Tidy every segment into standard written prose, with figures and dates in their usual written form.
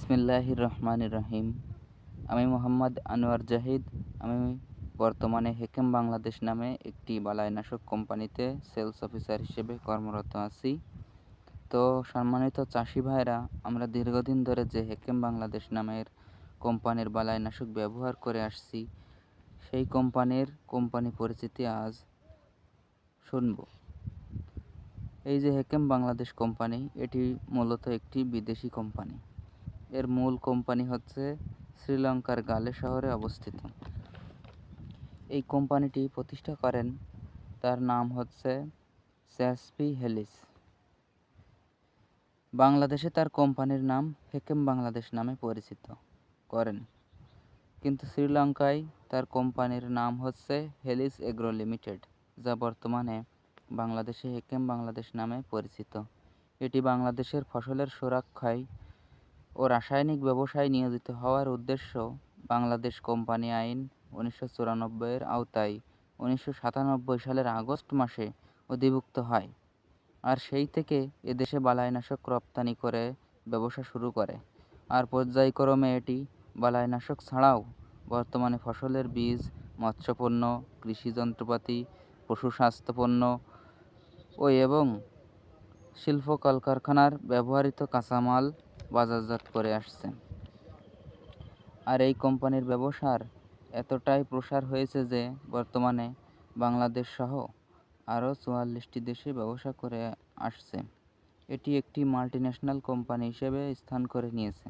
বিসমিল্লাহির রহমানির রহিম। আমি মোহাম্মদ আনোয়ার জাহিদ। আমি বর্তমানে হেকেম বাংলাদেশ নামে একটি বালাইনাশক কোম্পানিতে সেলস অফিসার হিসেবে কর্মরত আছি। তো সম্মানিত চাষি ভাইরা, আমরা দীর্ঘদিন ধরে যে হেকেম বাংলাদেশ নামের কোম্পানির বালাইনাশক ব্যবহার করে আসছি, সেই কোম্পানি পরিচিতি আজ শুনব। এই যে হেকেম বাংলাদেশ কোম্পানি, এটি মূলত একটি বিদেশি কোম্পানি। এর মূল কোম্পানি হচ্ছে শ্রীলঙ্কার গালে শহরে অবস্থিত। এই কোম্পানিটি প্রতিষ্ঠা করেন, তার নাম হচ্ছে স্যাসপি হেলিস। বাংলাদেশে তার কোম্পানির নাম হেকেম বাংলাদেশ নামে পরিচিত করেন, কিন্তু শ্রীলঙ্কায় তার কোম্পানির নাম হচ্ছে হেলিস এগ্রো লিমিটেড, যা বর্তমানে বাংলাদেশে হেকেম বাংলাদেশ নামে পরিচিত। এটি বাংলাদেশের ফসলের সুরক্ষায় ও রাসায়নিক ব্যবসায় নিয়োজিত হওয়ার উদ্দেশ্য বাংলাদেশ কোম্পানি আইন 1994-এর আওতায় 1997 সালের আগস্ট মাসে অধিভুক্ত হয়, আর সেই থেকে এদেশে বালাইনাশক রপ্তানি করে ব্যবসা শুরু করে। আর পর্যায়ক্রমে এটি বালাইনাশক ছাড়াও বর্তমানে ফসলের বীজ, মৎস্যপণ্য, কৃষি যন্ত্রপাতি, পশু স্বাস্থ্যপণ্য এবং শিল্প কলকারখানার ব্যবহৃত কাঁচামাল বাজারজাত করে আসছে। আর এই কোম্পানির ব্যবসার এতটাই প্রসার হয়েছে যে বর্তমানে বাংলাদেশ সহ আরও 44টি দেশে ব্যবসা করে আসছে। এটি একটি মাল্টিন্যাশনাল কোম্পানি হিসেবে স্থান করে নিয়েছে।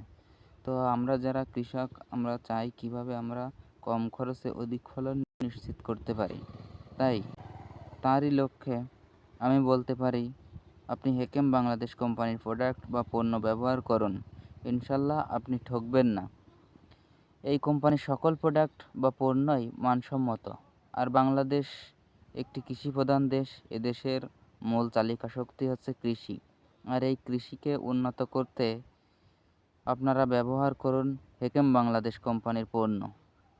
তো আমরা যারা কৃষক, আমরা চাই কিভাবে আমরা কম খরচে অধিক ফলন নিশ্চিত করতে পারি। তারই লক্ষ্যে আমি বলতে পারি, আপনি হেকেম বাংলাদেশ কোম্পানির প্রোডাক্ট বা পণ্য ব্যবহার করুন, ইনশাল্লাহ আপনি ঠকবেন না। এই কোম্পানির সকল প্রোডাক্ট বা পণ্যই মানসম্মত। আর বাংলাদেশ একটি কৃষিপ্রধান দেশ। এদেশের মূল চালিকা শক্তি হচ্ছে কৃষি। আর এই কৃষিকে উন্নত করতে আপনারা ব্যবহার করুন হেকেম বাংলাদেশ কোম্পানির পণ্য।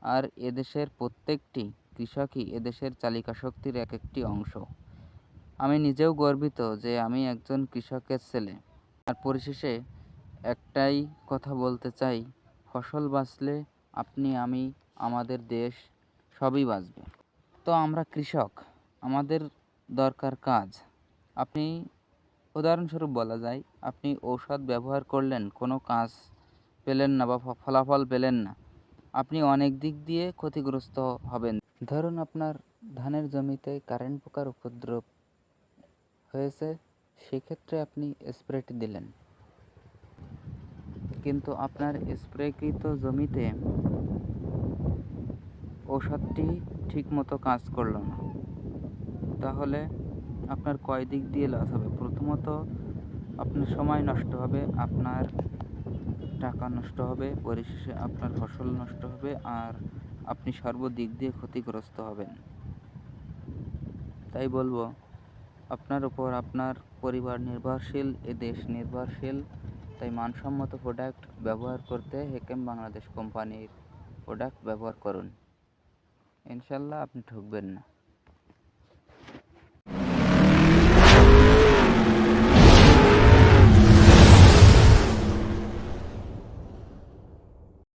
আর এদেশের প্রত্যেকটি কৃষকই এদেশের চালিকা শক্তির এক একটি অংশ। আমি নিজেও গর্বিত যে আমি একজন কৃষকের ছেলে। আর পরিশেষে একটাই কথা বলতে চাই, ফসল বাঁচলে আপনি, আমি, আমাদের দেশ সবই বাঁচবে। তো আমরা কৃষক, আমাদের দরকার কাজ। আপনি উদাহরণস্বরূপ বলা যায়, আপনি ঔষধ ব্যবহার করলেন, কোনো কাজ পেলেন না বা ফলাফল পেলেন না, আপনি অনেক দিক দিয়ে ক্ষতিগ্রস্ত হবেন। ধরুন আপনার ধানের জমিতে কারেন্ট পোকার উপদ্রব হয়েছে, সেক্ষেত্রে আপনি স্প্রেটি দিলেন, কিন্তু আপনার স্প্রেকৃত জমিতে ঔষধটি ঠিকমতো কাজ করলো না। তাহলে আপনার কয় দিক দিয়ে লস হবে? প্রথমত আপনার সময় নষ্ট হবে, আপনার টাকা নষ্ট হবে, পরিশেষে আপনার ফসল নষ্ট হবে, আর আপনি সর্বদিক দিয়ে ক্ষতিগ্রস্ত হবেন। তাই বলবো, আপনার উপর আপনার পরিবার নির্ভরশীল, এ দেশ নির্ভরশীল। তাই মানসম্মত প্রোডাক্ট ব্যবহার করতে হেকেম বাংলাদেশ কোম্পানির প্রোডাক্ট ব্যবহার করুন, ইনশাল্লাহ আপনি ঠকবেন না।